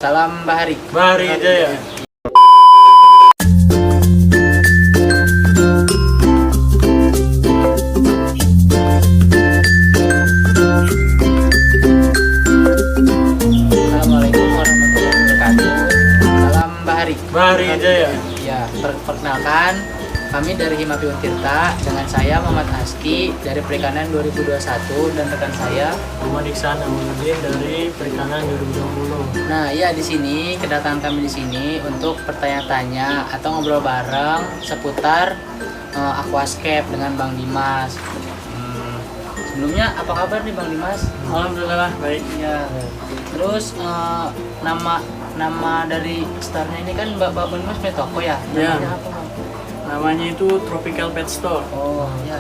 Salam Bahari. Bahari Jaya. Assalamualaikum warahmatullahi wabarakatuh. Salam Bahari. Bahari Jaya. Ya, perkenalkan kami dari Himapi Untirta dengan saya Muhammad Aski dari Perikanan 2021 dan rekan saya Muhammad Iksan Amunuddin dari Perikanan 2020. Nah, ya di sini kedatangan kami di sini untuk bertanya-tanya atau ngobrol bareng seputar aquascape dengan Bang Dimas. Sebelumnya apa kabar nih Bang Dimas? Alhamdulillah baik. Ya. Terus nama dari startnya ini kan Bang Dimas punya toko ya? Ya. Namanya apa Bang? Namanya itu Tropical Pet Store. Oh ya.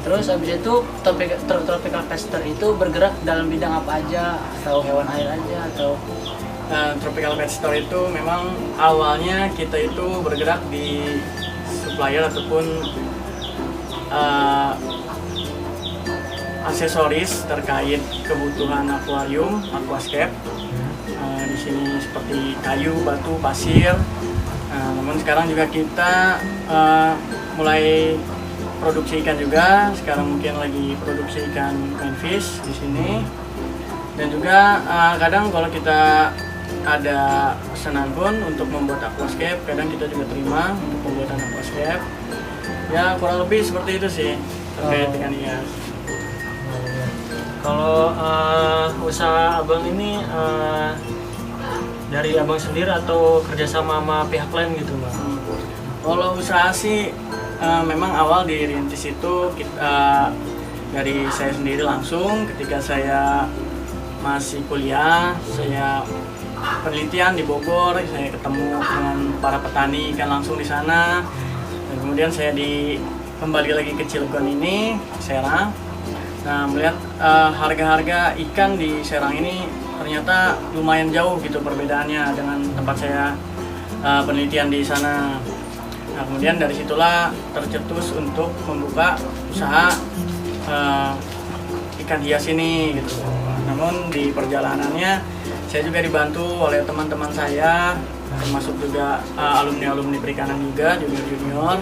Terus habis itu Tropical Pet Store itu bergerak dalam bidang apa aja? Atau hewan air aja atau? Tropical Pet Store itu memang awalnya kita itu bergerak di supplier ataupun aksesoris terkait kebutuhan akuarium, aquascape. Di sini seperti kayu, batu, pasir. Namun sekarang juga kita mulai produksi ikan juga. Sekarang mungkin lagi produksi ikan mainfish di sini. Dan juga kadang kalau kita ada pesanan pun untuk membuat aquascape, kadang kita juga terima untuk pembuatan aquascape. Ya kurang lebih seperti itu sih terkait dengan hias. Kalau usaha abang ini dari abang sendiri atau kerjasama sama pihak lain gitu Mbak? Kalau usaha sih memang awal dirintis itu dari saya sendiri langsung ketika saya masih kuliah, saya penelitian di Bogor, saya ketemu dengan para petani ikan langsung di sana, dan kemudian saya kembali lagi ke Cilegon ini, Serang. Nah, melihat harga-harga ikan di Serang ini ternyata lumayan jauh gitu perbedaannya dengan tempat saya penelitian di sana. Nah, kemudian dari situlah tercetus untuk membuka usaha ikan hias ini gitu. Namun di perjalanannya saya juga dibantu oleh teman-teman saya, termasuk juga alumni-alumni perikanan juga, junior-junior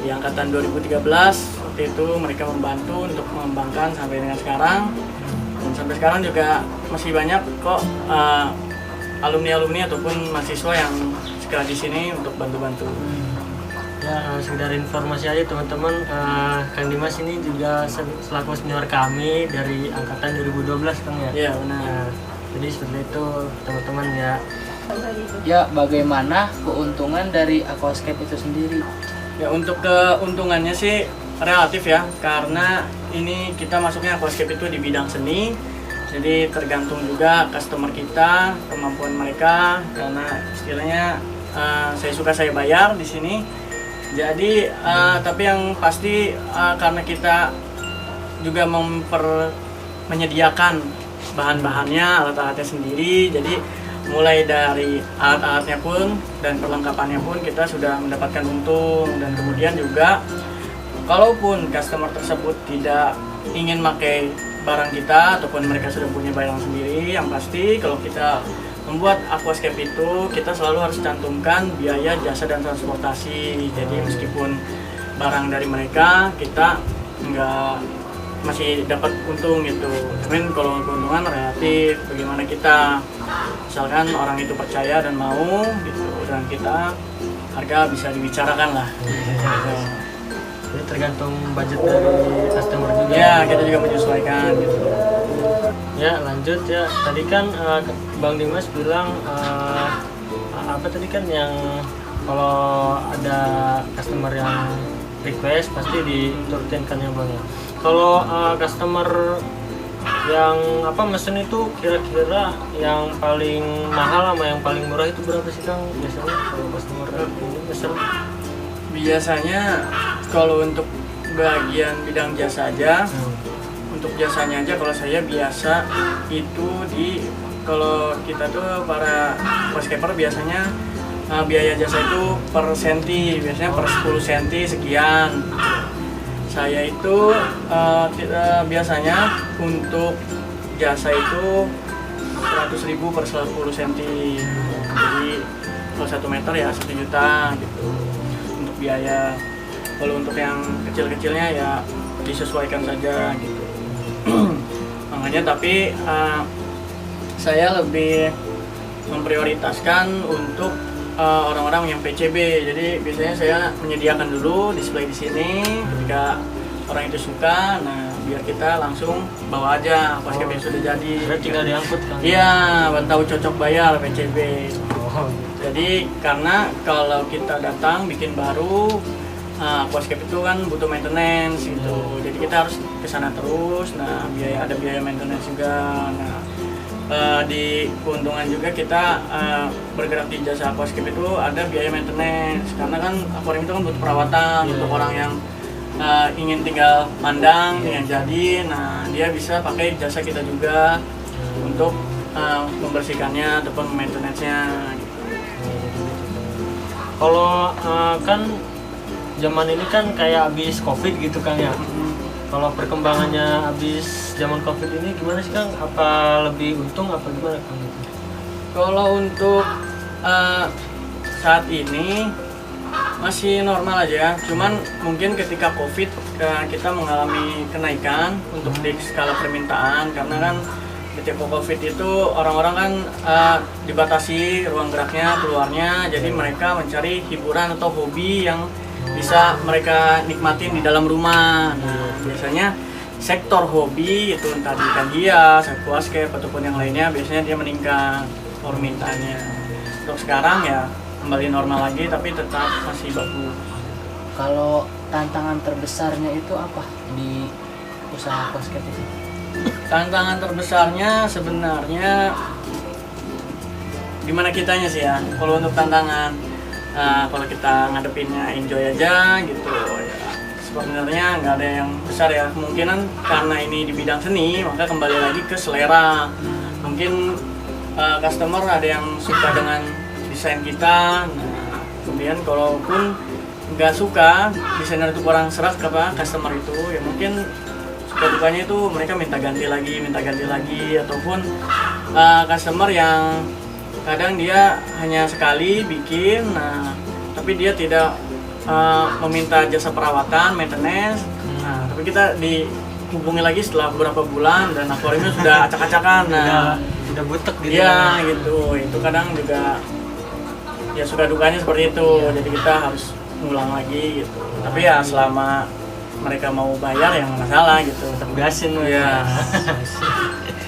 di angkatan 2013. Waktu itu mereka membantu untuk mengembangkan sampai dengan sekarang. Dan sampai sekarang juga masih banyak kok alumni-alumni ataupun mahasiswa yang sekolah di sini untuk bantu-bantu. Ya, sekedar informasi aja teman-teman, Kang Dimas ini juga selaku senior kami dari angkatan 2012 Kang ya? Iya benar. Nah, jadi seperti itu teman-teman ya. Ya, bagaimana keuntungan dari aquascape itu sendiri? Ya, untuk keuntungannya sih relatif ya, karena ini kita masuknya aquascape itu di bidang seni, jadi tergantung juga customer kita, kemampuan mereka, karena istilahnya saya suka saya bayar di sini. Jadi tapi yang pasti karena kita juga menyediakan bahan-bahannya, alat-alatnya sendiri, jadi mulai dari alat-alatnya pun dan perlengkapannya pun kita sudah mendapatkan untung. Dan kemudian juga kalaupun customer tersebut tidak ingin pakai barang kita ataupun mereka sudah punya barang sendiri, yang pasti kalau kita membuat aquascape itu kita selalu harus cantumkan biaya jasa dan transportasi. Jadi meskipun barang dari mereka kita masih dapat untung gitu. Tapi kalau keuntungan relatif, bagaimana kita misalkan orang itu percaya dan mau gitu, dan kita harga bisa dibicarakan lah. Jadi tergantung budget dari customer juga. Ya, kita juga menyesuaikan gitu. Ya, lanjut ya. Tadi kan Bang Dimas bilang apa tadi kan yang kalau ada customer yang request pasti diturutinkan ya Bang ya. Kalau customer yang mesen itu kira-kira yang paling mahal sama yang paling murah itu berapa sih Kang biasanya kalau customer ini mesen? Biasanya kalau untuk bagian bidang jasa aja, untuk jasanya aja kalau saya biasa itu kalau kita tuh para aquascaper biasanya biaya jasa itu per senti, biasanya per 10 senti sekian. Saya itu biasanya untuk jasa itu 100.000 per 10 cm. Jadi kalau 1 meter ya 1 juta gitu untuk biaya. Kalau untuk yang kecil-kecilnya ya disesuaikan saja gitu. Makanya tapi saya lebih memprioritaskan untuk orang-orang yang PCB. Jadi biasanya saya menyediakan dulu display di sini. Ketika orang itu suka, nah biar kita langsung bawa aja aquascape yang sudah jadi. Sudah tinggal diangkut kan? Iya, tahu cocok bayar PCB. Oh, Jadi karena kalau kita datang bikin baru, aquascape itu kan butuh maintenance gitu. Jadi kita harus ke sana terus. Nah, ada biaya maintenance juga. Nah, di keuntungan juga kita bergerak di jasa aquascape itu ada biaya maintenance. Karena kan akuarium itu kan butuh perawatan untuk orang yang ingin tinggal mandang, tinggal jadi. Nah, dia bisa pakai jasa kita juga untuk membersihkannya ataupun maintenance-nya gitu. kalau kan zaman ini kan kayak habis COVID gitu kan ya. Kalau perkembangannya habis zaman COVID ini gimana sih Kang? Apa lebih untung apa gimana Kang? Kalau untuk saat ini masih normal aja ya. Cuman mungkin ketika COVID kita mengalami kenaikan untuk di skala permintaan karena kan ketika COVID itu orang-orang kan dibatasi ruang geraknya, keluarnya. Jadi mereka mencari hiburan atau hobi yang bisa mereka nikmatin di dalam rumah. Nah, biasanya sektor hobi itu entah di ikan hias, aquascape ataupun yang lainnya biasanya dia meningkat permintaannya. Untuk sekarang ya kembali normal lagi tapi tetap masih bagus. Kalau tantangan terbesarnya itu apa di usaha aquascape itu? Tantangan terbesarnya sebenarnya gimana kitanya sih ya. Kalau untuk tantangan kalau kita ngadepinnya enjoy aja gitu ya, sebenarnya nggak ada yang besar ya. Kemungkinan karena ini di bidang seni maka kembali lagi ke selera. Mungkin customer ada yang suka dengan desain kita. Nah, kemudian kalaupun nggak suka desainer itu kurang serak customer itu ya mungkin suka dukanya itu mereka minta ganti lagi ataupun customer yang kadang dia hanya sekali bikin, nah tapi dia tidak meminta jasa perawatan, maintenance. Nah, tapi kita dihubungi lagi setelah beberapa bulan dan akuariumnya sudah acak-acakan. Nah, udah butek gitu. iya gitu. Itu kadang juga ya suka dukanya seperti itu. Jadi kita harus ngulang lagi gitu. Tapi ya selama mereka mau bayar ya nggak masalah gitu. Tetap gasin loh ya.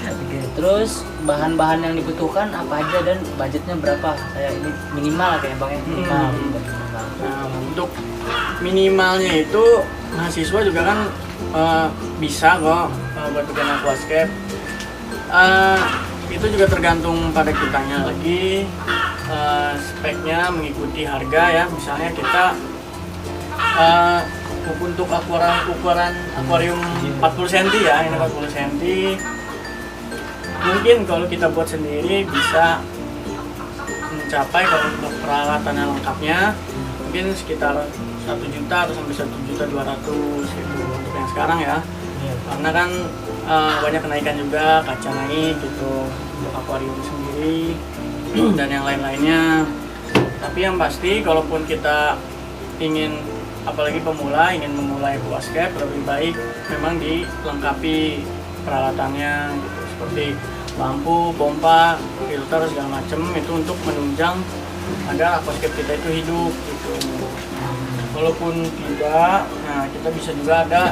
Oke, terus bahan-bahan yang dibutuhkan apa aja dan budgetnya berapa? Kayak ini minimal kayak Bang ya. Minimal. Nah, untuk minimalnya itu mahasiswa juga kan bisa kok buat bikin aquascape. Itu juga tergantung pada kitanya lagi. Speknya mengikuti harga ya. Misalnya kita untuk ukuran akuarium 40 cm ya, ini 40 cm. Mungkin kalau kita buat sendiri bisa mencapai kalau untuk peralatannya lengkapnya mungkin sekitar 1 juta atau sampai 1.200.000 gitu untuk yang sekarang ya. Karena kan banyak kenaikan juga, kaca naik gitu untuk akuarium sendiri dan yang lain-lainnya. Tapi yang pasti kalaupun kita ingin, apalagi pemula ingin memulai aquascape, lebih baik memang dilengkapi peralatannya gitu, seperti lampu, pompa, filter segala macam itu untuk menunjang agar aquascape kita itu hidup gitu. Walaupun tidak, nah kita bisa juga ada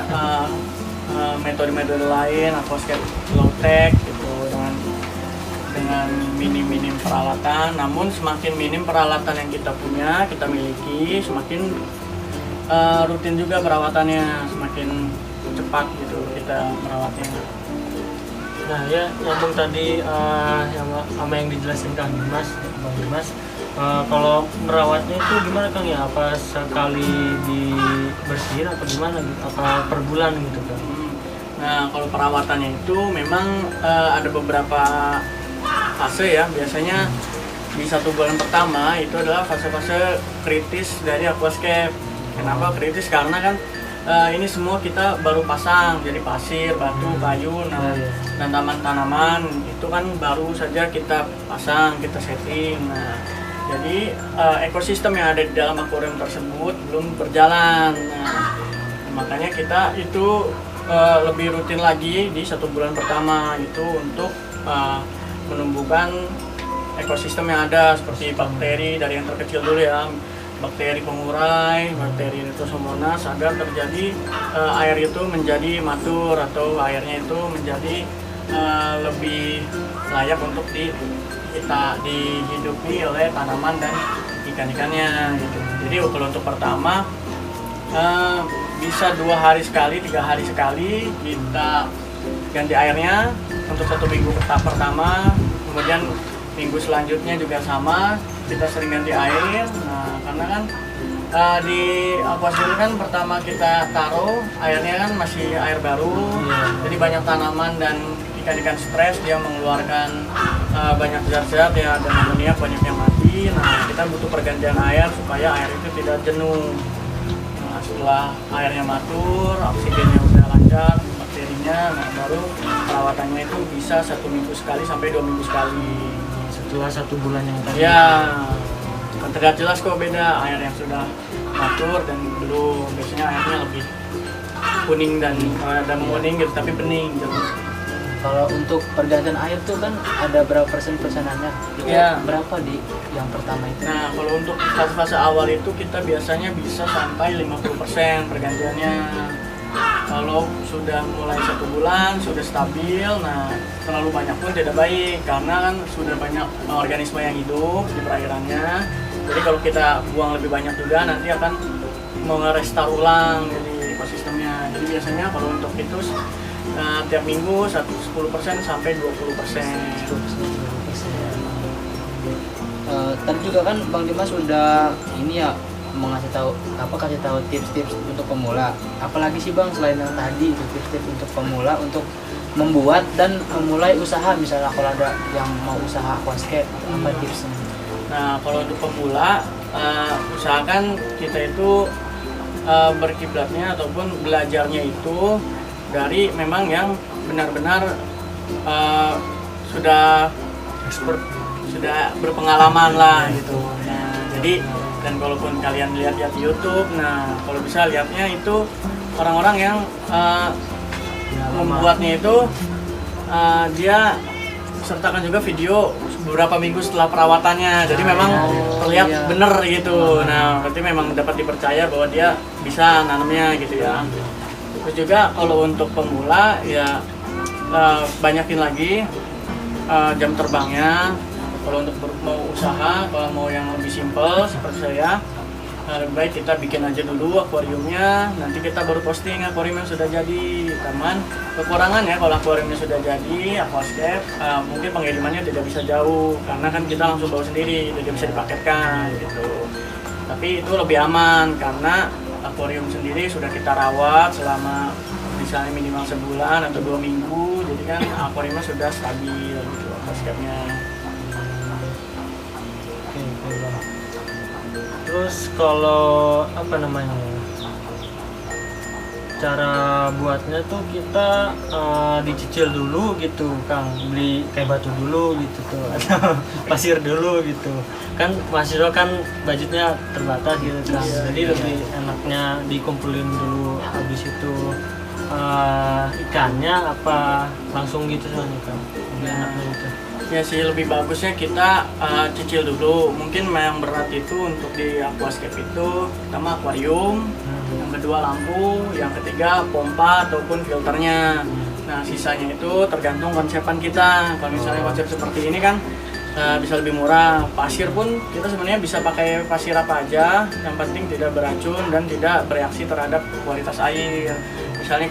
metode-metode lain aquascape low tech gitu dengan minim peralatan. Namun semakin minim peralatan yang kita punya, kita miliki, semakin rutin juga perawatannya, semakin cepat gitu kita merawatnya. Nah ya, nyambung tadi sama yang dijelasin Kang Dimas, Bang Dimas. Kalau merawatnya itu gimana Kang ya? Apa sekali dibersihin atau gimana? Apa per bulan gitu Kang? Nah kalau perawatannya itu memang ada beberapa fase ya. Biasanya di 1 bulan pertama itu adalah fase-fase kritis dari aquascape. Kenapa kritis? Karena kan ini semua kita baru pasang, jadi pasir, batu, kayu, nah, dan tanaman itu kan baru saja kita pasang, kita setting. Nah, jadi ekosistem yang ada di dalam akuarium tersebut belum berjalan. Nah, makanya kita itu lebih rutin lagi di 1 bulan pertama itu untuk menumbuhkan ekosistem yang ada, seperti bakteri dari yang terkecil dulu ya, bakteri pengurai, bakteri Nitrosomonas, agar terjadi air itu menjadi matur atau airnya itu menjadi lebih layak untuk kita dihidupi oleh tanaman dan ikan-ikannya gitu. Jadi kalau untuk pertama bisa 2 hari sekali, 3 hari sekali kita ganti airnya untuk 1 minggu pertama, kemudian minggu selanjutnya juga sama, kita sering ganti air. Nah, karena kan di akuarium kan pertama kita taruh airnya kan masih air baru, jadi banyak tanaman dan ikan-ikan stres, dia mengeluarkan banyak zat-zat ya, dan amoniak banyak yang mati. Nah, kita butuh pergantian air supaya air itu tidak jenuh. Nah, setelah airnya matur, oksigennya udah lancar, bakterinya, nah baru perawatannya itu bisa 1 minggu sekali sampai 2 minggu sekali. Setelah 1 bulan yang tadi. Ya, terlihat jelas kok beda air yang sudah matur dan belum. Biasanya airnya lebih kuning dan menguning gitu, tapi bening gitu. Kalau untuk pergantian air tuh kan ada berapa persenannya? Itu berapa di yang pertama itu? Nah, kalau untuk fase awal itu kita biasanya bisa sampai 50% pergantiannya. Kalau sudah mulai 1 bulan, sudah stabil, nah terlalu banyak pun tidak baik karena kan sudah banyak organisme yang hidup di perairannya. Jadi kalau kita buang lebih banyak juga nanti akan merestar ulang jadi ekosistemnya. Jadi biasanya kalau untuk itu tiap minggu 10% sampai 20%. Tadi juga kan Bang Dimas sudah ini ya kasih tahu tips-tips untuk pemula. Apalagi sih Bang selain yang tadi itu tips-tips untuk pemula untuk membuat dan memulai usaha, misalnya kalau ada yang mau usaha aquascape, apa tipsnya? Nah, kalau untuk pemula usahakan kita itu berkiblatnya ataupun belajarnya itu dari memang yang benar-benar sudah expert, sudah berpengalaman lah gitu. Nah, jadi dan kalaupun kalian lihat di YouTube, nah kalau bisa lihatnya itu orang-orang yang membuatnya itu dia sertakan juga video beberapa minggu setelah perawatannya, jadi memang terlihat bener gitu. Nah, berarti memang dapat dipercaya bahwa dia bisa nanamnya gitu ya. Terus juga kalau untuk pemula ya banyakin lagi jam terbangnya. Kalau untuk mau usaha, kalau mau yang lebih simpel seperti saya, lebih baik kita bikin aja dulu akuariumnya, nanti kita baru posting akuarium yang sudah jadi. Teman, kekurangan ya kalau akuariumnya sudah jadi, aquascape, mungkin pengirimannya tidak bisa jauh, karena kan kita langsung bawa sendiri, tidak bisa dipaketkan gitu. Tapi itu lebih aman, karena akuarium sendiri sudah kita rawat selama misalnya minimal sebulan atau 2 minggu, jadi kan akuariumnya sudah stabil gitu aquascape-nya. Terus kalau apa namanya, cara buatnya tuh kita dicicil dulu gitu Kang, beli kayak batu dulu gitu tuh atau pasir dulu gitu kan, mahasiswa kan budgetnya terbatas gitu kan, jadi lebih enaknya dikumpulin dulu, habis itu ikannya apa langsung gitu soalnya Kang, lebih enaknya gitu. Ya sih, lebih bagusnya kita cicil dulu. Mungkin yang berat itu untuk di aquascape itu pertama akuarium, yang kedua lampu, yang ketiga pompa ataupun filternya. Nah, sisanya itu tergantung konsepan kita. Kalau misalnya konsep seperti ini kan bisa lebih murah. Pasir pun kita sebenarnya bisa pakai pasir apa aja, yang penting tidak beracun dan tidak bereaksi terhadap kualitas air. Misalnya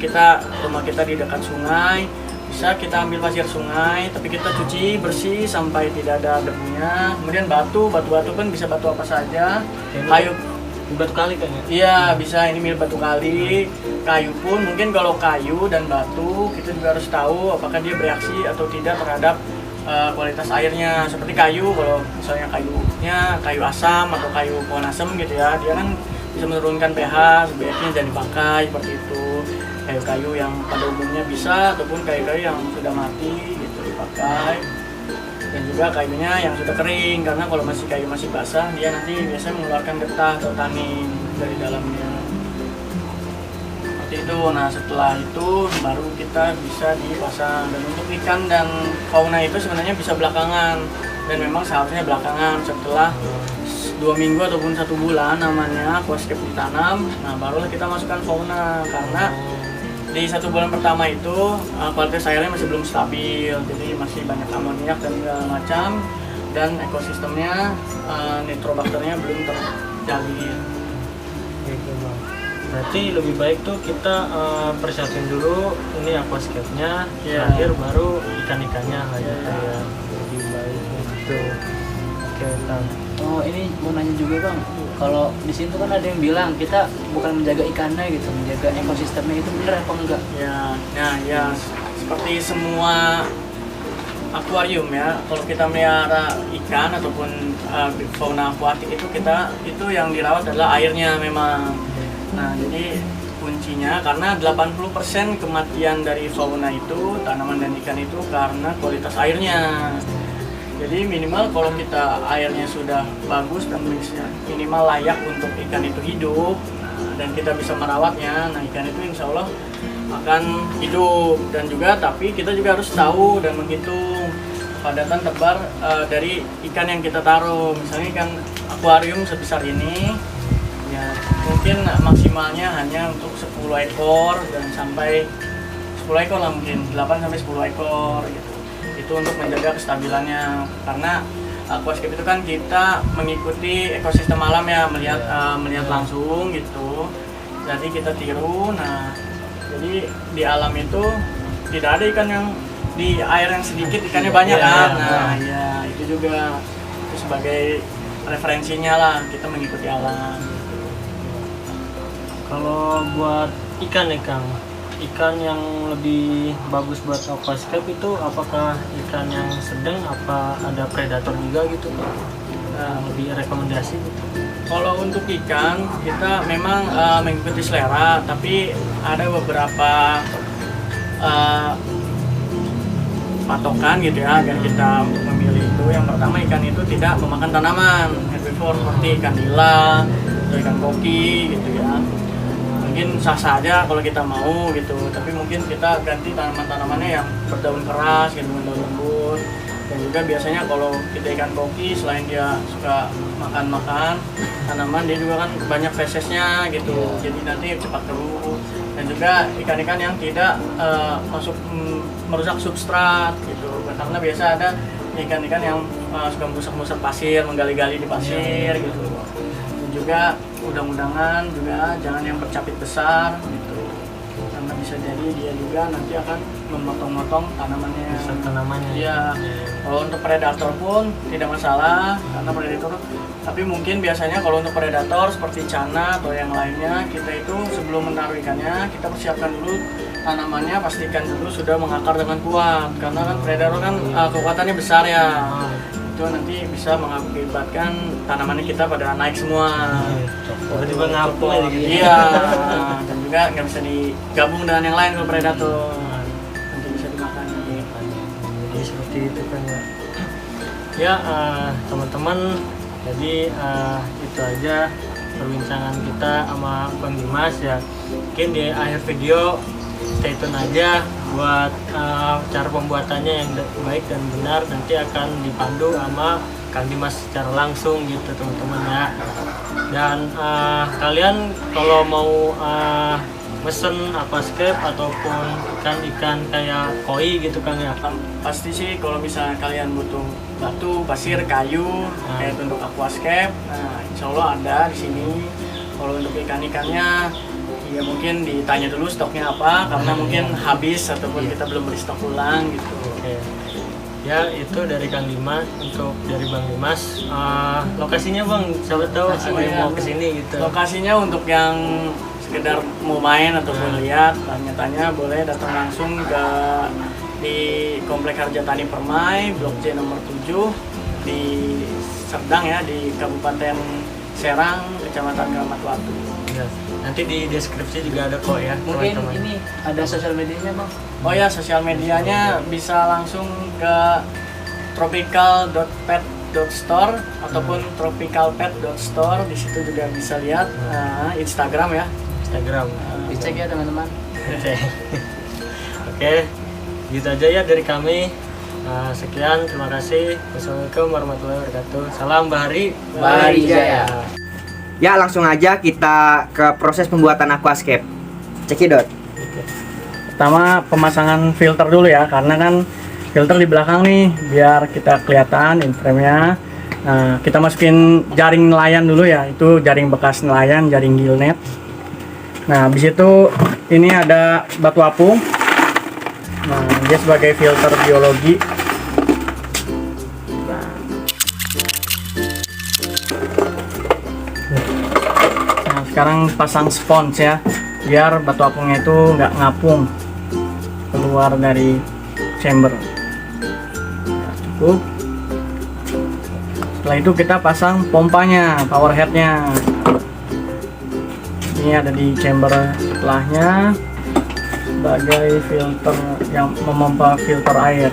rumah kita di dekat sungai, bisa kita ambil pasir sungai, tapi kita cuci bersih sampai tidak ada debunya. Kemudian batu pun bisa batu apa saja. Kayu, batu kali kan ya? Iya, bisa, ini mirip batu kali. Kayu pun mungkin kalau kayu dan batu kita juga harus tahu apakah dia bereaksi atau tidak terhadap kualitas airnya. Seperti kayu, kalau misalnya kayu asam atau kayu pohon asam gitu ya, dia kan bisa menurunkan pH, sebaiknya jangan dipakai seperti itu. Kayu-kayu yang pada umumnya bisa ataupun kayu-kayu yang sudah mati gitu dipakai. Dan juga kayunya yang sudah kering, karena kalau kayu masih basah dia nanti biasanya mengeluarkan getah atau tanin dari dalamnya. Seperti itu. Nah setelah itu baru kita bisa dipasang. Dan untuk ikan dan fauna itu sebenarnya bisa belakangan, dan memang seharusnya belakangan setelah 2 minggu ataupun 1 bulan namanya aquascape ditanam. Nah barulah kita masukkan fauna, karena di 1 bulan pertama itu kualitas airnya masih belum stabil, jadi masih banyak amoniak dan segala macam, dan ekosistemnya nitrobakternya belum terjalin. Gitu bang. Berarti lebih baik tuh kita persiapin dulu ini aquascape-nya, terakhir baru ikan-ikannya lah gitu ya. Lebih baik gitu. Oke Kang. Oh ini mau nanya juga bang, kalau di situ kan ada yang bilang kita bukan menjaga ikannya gitu, menjaga ekosistemnya, itu benar apa enggak? Ya, nah ya seperti semua akuarium ya, kalau kita melihara ikan ataupun fauna akuatik itu yang dirawat adalah airnya memang. Nah jadi kuncinya, karena 80% kematian dari fauna itu, tanaman dan ikan itu karena kualitas airnya. Jadi minimal kalau kita airnya sudah bagus dan minimal layak untuk ikan itu hidup, dan kita bisa merawatnya, nah ikan itu insya Allah akan hidup. Dan juga tapi kita juga harus tahu dan menghitung padatan tebar dari ikan yang kita taruh. Misalnya ikan akuarium sebesar ini ya mungkin maksimalnya hanya untuk 10 ekor dan sampai 10 ekor lah, mungkin 8 sampai 10 ekor gitu. Itu untuk menjaga kestabilannya, karena aquascape itu kan kita mengikuti ekosistem alam ya, melihat langsung gitu. Jadi kita tiru. Nah jadi di alam itu tidak ada ikan yang di air yang sedikit ikannya banyak kan. Nah ya itu juga itu sebagai referensinya lah, kita mengikuti alam. Kalau buat ikan nih Kang, ikan yang lebih bagus buat aquascape itu apakah ikan yang sedang, apa ada predator juga gitu Kang? Lebih rekomendasi gitu. Kalau untuk ikan kita memang mengikuti selera, tapi ada beberapa patokan gitu ya agar kita memilih itu. Yang pertama, ikan itu tidak memakan tanaman herbivore seperti ikan nila atau ikan koki gitu ya. Mungkin sah-sah aja kalau kita mau gitu, tapi mungkin kita ganti tanaman-tanamannya yang berdaun keras gitu, daun lembut. Dan juga biasanya kalau kita ikan koki, selain dia suka makan tanaman, dia juga kan banyak fesesnya gitu, jadi nanti cepat keruh. Dan juga ikan-ikan yang tidak merusak substrat gitu, karena biasa ada ikan-ikan yang suka merusak pasir, menggali-gali di pasir gitu. Dan juga udang-udangan juga jangan yang bercapit besar gitu, karena bisa jadi dia juga nanti akan memotong-motong tanamannya. Iya. Kalau untuk predator pun tidak masalah, karena predator. Tapi mungkin biasanya kalau untuk predator seperti cana atau yang lainnya, kita itu sebelum menaruh ikannya kita persiapkan dulu tanamannya, pastikan dulu sudah mengakar dengan kuat, karena kan predator kan kekuatannya besar ya. Itu nanti bisa mengakibatkan tanamannya kita pada naik semua. Tiba-tiba ngapung aja gitu. Iya. Dan juga nggak bisa digabung dengan yang lain kalau predator. Nanti bisa dimakan. Jadi seperti itu kan ya. Ya teman-teman, jadi itu aja perbincangan kita sama Bang Dimas ya. Mungkin di akhir video stay tune aja buat cara pembuatannya yang baik dan benar, nanti akan dipandu sama Kang Dimas secara langsung gitu teman-teman ya. Dan kalian kalau mau mesen aquascape ataupun ikan-ikan kayak koi gitu Kang ya, pasti sih kalau misalnya kalian butuh batu, pasir, kayu kayak untuk aquascape, nah insya Allah ada di sini. Kalau untuk ikan-ikannya ya mungkin ditanya dulu stoknya apa, karena mungkin habis ataupun kita belum beli stok ulang gitu. Oke. Ya itu dari Kang Dimas, untuk dari Bang Dimas. Lokasinya Bang, siapa tahu ada yang mau kesini gitu. Lokasinya untuk yang sekedar mau main ataupun lihat, tanya-tanya boleh datang langsung di Komplek Harjatani Permai, Blok C nomor 7 di Serdang ya, di Kabupaten Serang, Kecamatan Keramat Watu. Ya. Nanti di deskripsi juga ada kok ya. Mungkin teman-teman. ini ada sosial medianya bang. Oh ya, sosial medianya bisa langsung ke tropical.pet.store ataupun tropicalpet.store. Di situ juga bisa lihat Instagram ya. Instagram. Dicek ya teman-teman. Oke, gitu aja ya dari kami. Sekian, terima kasih. Wassalamualaikum warahmatullahi wabarakatuh. Salam Bahari. Bahari Jaya. Ya, langsung aja kita ke proses pembuatan aquascape. Cekidot. Pertama pemasangan filter dulu ya, karena kan filter di belakang nih biar kita kelihatan in frame-nya. Nah, kita masukin jaring nelayan dulu ya, itu jaring bekas nelayan, jaring gillnet. Nah, habis itu ini ada batu apung. Nah, dia sebagai filter biologi. Nah, sekarang pasang spons ya, biar batu apungnya itu nggak ngapung keluar dari chamber. Ya, cukup. Setelah itu kita pasang pompanya, power headnya. Ini ada di chamber sebelahnya sebagai filter yang memompa filter air.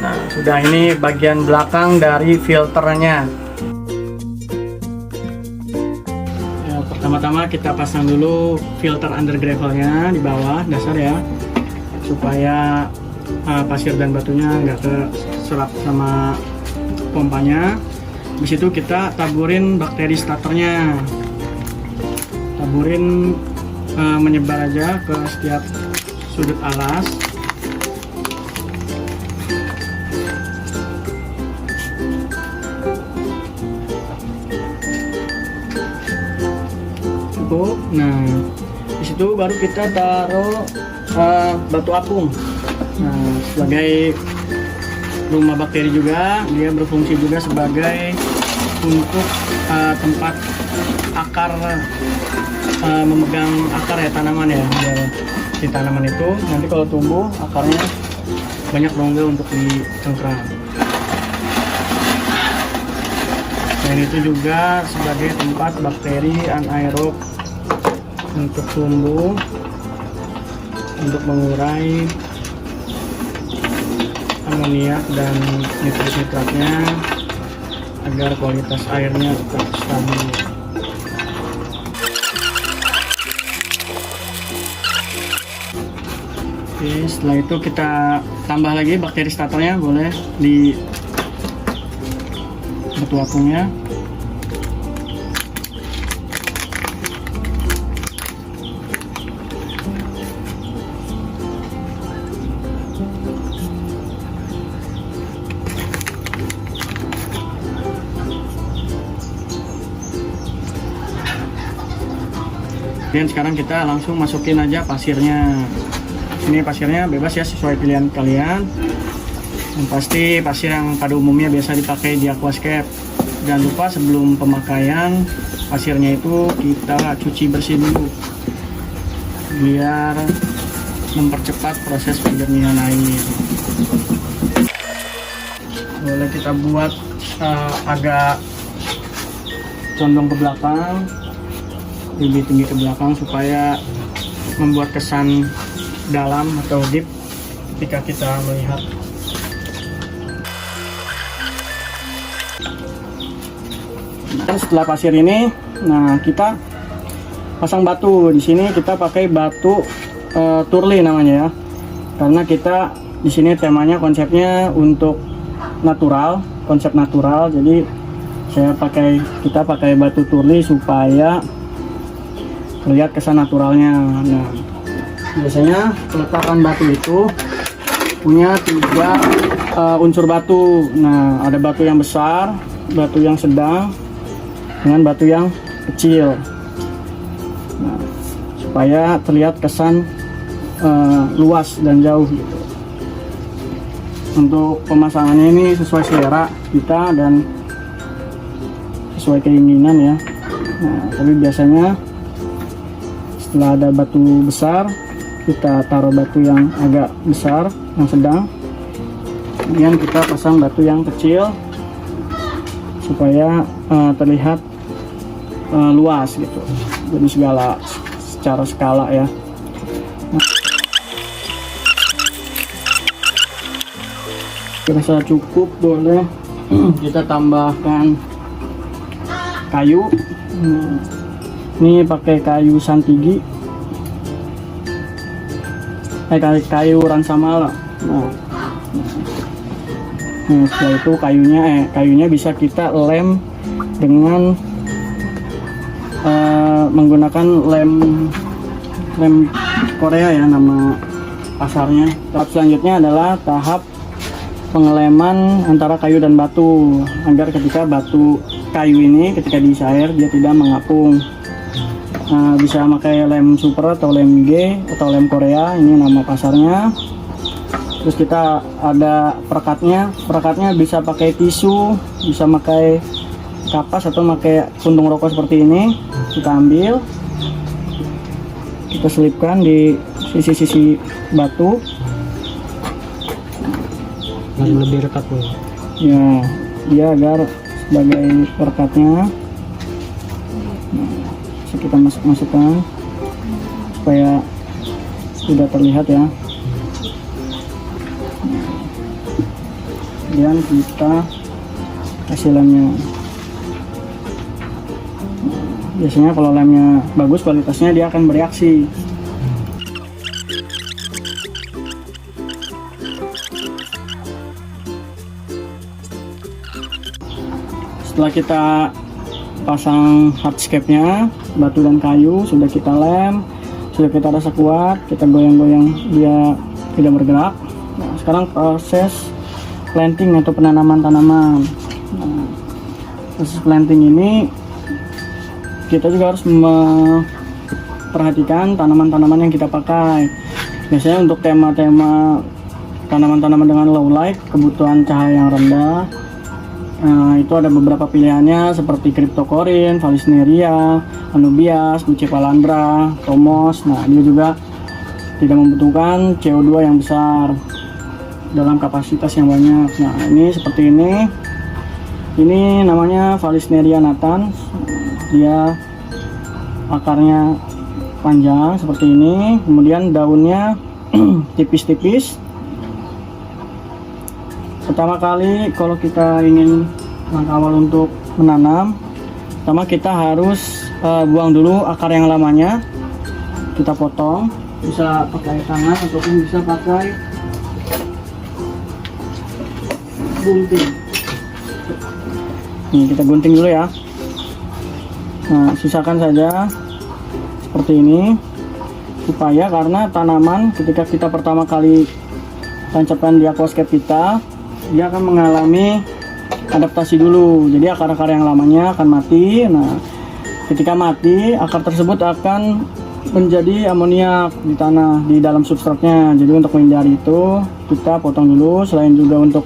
Nah, sudah, ini bagian belakang dari filternya. Ya, pertama-tama kita pasang dulu filter under gravelnya di bawah dasar ya, supaya pasir dan batunya nggak terserap sama pompanya. Di situ kita taburin bakteri starternya, taburin menyebar aja ke setiap sudut alas. Cukup. Nah, di situ baru kita taruh batu apung. Nah, sebagai rumah bakteri juga, dia berfungsi juga sebagai untuk tempat akar, memegang akar ya tanaman ya, biar si tanaman itu nanti kalau tumbuh akarnya banyak rongga untuk dicengkram. Dan itu juga sebagai tempat bakteri anaerob untuk tumbuh, untuk mengurai amoniak dan nitrat-nitratnya agar kualitas airnya tetap stabil. Oke, setelah itu kita tambah lagi bakteri starternya, boleh di batu apungnya. Dan sekarang kita langsung masukin aja pasirnya. Ini pasirnya bebas ya, sesuai pilihan kalian. Yang pasti pasir yang pada umumnya biasa dipakai di aquascape. Jangan lupa sebelum pemakaian pasirnya itu kita cuci bersih dulu, biar mempercepat proses penjernihan air. Boleh kita buat agak condong ke belakang, lebih tinggi ke belakang supaya membuat kesan dalam atau deep ketika kita melihat. Nah, setelah pasir ini, nah kita pasang batu. Di sini kita pakai batu turli namanya ya, karena kita di sini temanya konsepnya untuk natural, konsep natural. Jadi kita pakai batu turli supaya lihat kesan naturalnya. Nah, biasanya peletakan batu itu punya 3 unsur batu. Nah, ada batu yang besar, batu yang sedang, dengan batu yang kecil. Nah, supaya terlihat kesan luas dan jauh gitu. Untuk pemasangannya ini sesuai selera kita dan sesuai keinginan ya. Nah, tapi biasanya setelah ada batu besar, kita taruh batu yang agak besar, yang sedang, kemudian kita pasang batu yang kecil supaya terlihat luas gitu. Jadi secara skala ya. Rasa cukup, boleh kita tambahkan kayu. Ini pakai kayu santigi, kayu ransamala. Setelah itu kayunya bisa kita lem dengan menggunakan lem Korea ya, nama pasarnya. Tahap selanjutnya adalah tahap pengeleman antara kayu dan batu, agar ketika kayu ini ketika diisi air dia tidak mengapung. Bisa pakai lem super atau lem G atau lem Korea, ini nama pasarnya. Terus kita ada perekatnya bisa pakai tisu, bisa pakai kapas atau pakai puntung rokok seperti ini. Kita ambil, kita selipkan di sisi-sisi batu. Lebih rekat Bu. Ya, dia agar sebagai perekatnya. Bisa kita masukkan supaya tidak terlihat ya. Kemudian kita kasih lemnya. Biasanya kalau lemnya bagus kualitasnya, dia akan bereaksi. Setelah kita pasang hardscape-nya, batu dan kayu sudah kita lem, sudah kita rasa kuat, kita goyang-goyang dia tidak bergerak. Nah, sekarang proses planting atau penanaman tanaman. Nah, proses planting ini kita juga harus memperhatikan tanaman-tanaman yang kita pakai. Biasanya untuk tema-tema tanaman-tanaman dengan low light, kebutuhan cahaya yang rendah, itu ada beberapa pilihannya seperti Cryptocorin, Vallisneria, Anubias, Bucephalandra, Tomos. Nah, dia juga tidak membutuhkan CO2 yang besar dalam kapasitas yang banyak. Nah, ini seperti ini. Ini namanya Vallisneria natans. Dia akarnya panjang seperti ini, kemudian daunnya tipis-tipis. Pertama kali kalau kita ingin langkah awal untuk menanam, pertama kita harus buang dulu akar yang lamanya, kita potong, bisa pakai tangan ataupun bisa pakai gunting. Nih, kita gunting dulu ya. Nah, sisakan saja seperti ini, supaya karena tanaman ketika kita pertama kali tancapkan di aquascape kita, dia akan mengalami adaptasi dulu. Jadi akar-akar yang lamanya akan mati. Nah, ketika mati, akar tersebut akan menjadi amoniak di tanah, di dalam substratnya. Jadi untuk menghindari itu, kita potong dulu. Selain juga untuk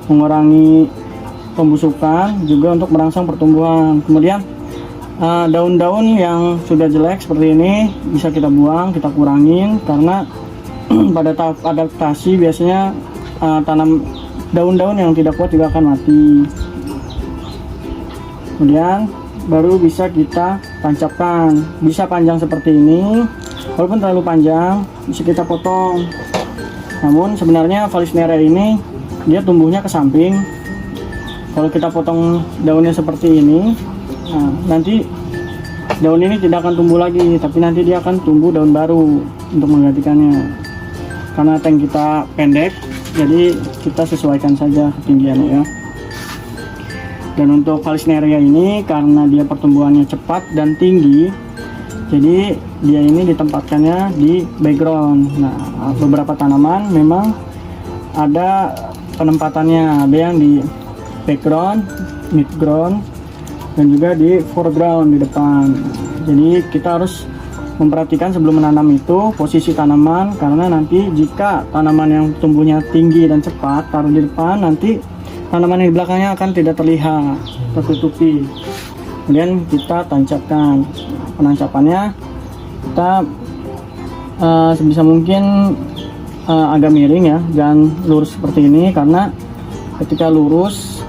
mengurangi pembusukan, juga untuk merangsang pertumbuhan. Kemudian daun-daun yang sudah jelek seperti ini bisa kita buang, kita kurangin, karena pada tahap adaptasi biasanya daun-daun yang tidak kuat juga akan mati. Kemudian baru bisa kita tancapkan. Bisa panjang seperti ini, walaupun terlalu panjang bisa kita potong. Namun sebenarnya Vallisneria ini dia tumbuhnya ke samping. Kalau kita potong daunnya seperti ini, nah, nanti daun ini tidak akan tumbuh lagi, tapi nanti dia akan tumbuh daun baru untuk menggantikannya. Karena tank kita pendek, jadi kita sesuaikan saja ketinggiannya ya. Dan untuk Vallisneria ini karena dia pertumbuhannya cepat dan tinggi, jadi dia ini ditempatkannya di background. Nah, beberapa tanaman memang ada penempatannya, ada yang di background, midground, dan juga di foreground di depan. Jadi kita harus memperhatikan sebelum menanam itu posisi tanaman, karena nanti jika tanaman yang tumbuhnya tinggi dan cepat taruh di depan, nanti tanaman yang di belakangnya akan tidak terlihat, tertutupi. Kemudian kita tancapkan. Penancapannya kita sebisa mungkin agak miring ya, jangan lurus seperti ini, karena ketika lurus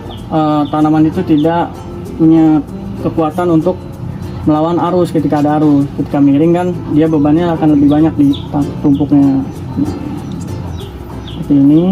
tanaman itu tidak punya kekuatan untuk melawan arus ketika ada arus. Ketika miring kan dia bebannya akan lebih banyak di tumpuknya. Seperti ini.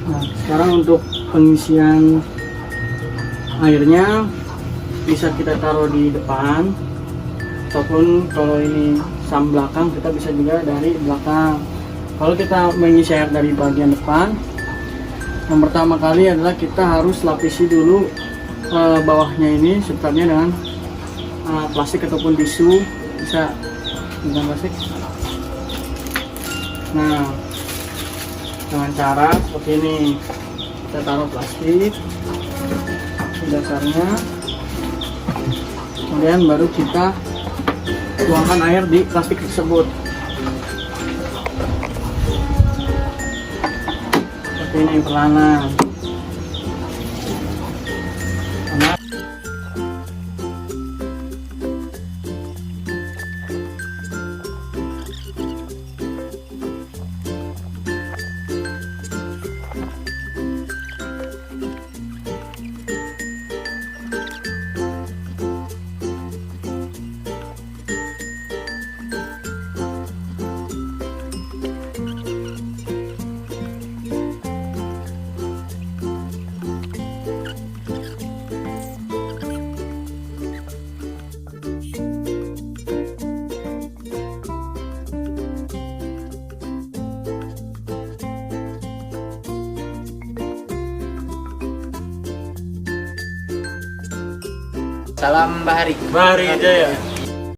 Nah, sekarang untuk pengisian airnya bisa kita taruh di depan, ataupun kalau ini sam belakang kita bisa juga dari belakang. Kalau kita mengisi air dari bagian depan, yang pertama kali adalah kita harus lapisi dulu bawahnya ini sekitarnya dengan plastik ataupun tisu, bisa dengan plastik. Nah, dengan cara seperti ini, kita taruh plastik di dasarnya, kemudian baru kita tuangkan air di plastik tersebut seperti ini, perlahan. Salam Bahari. Bahari Jaya.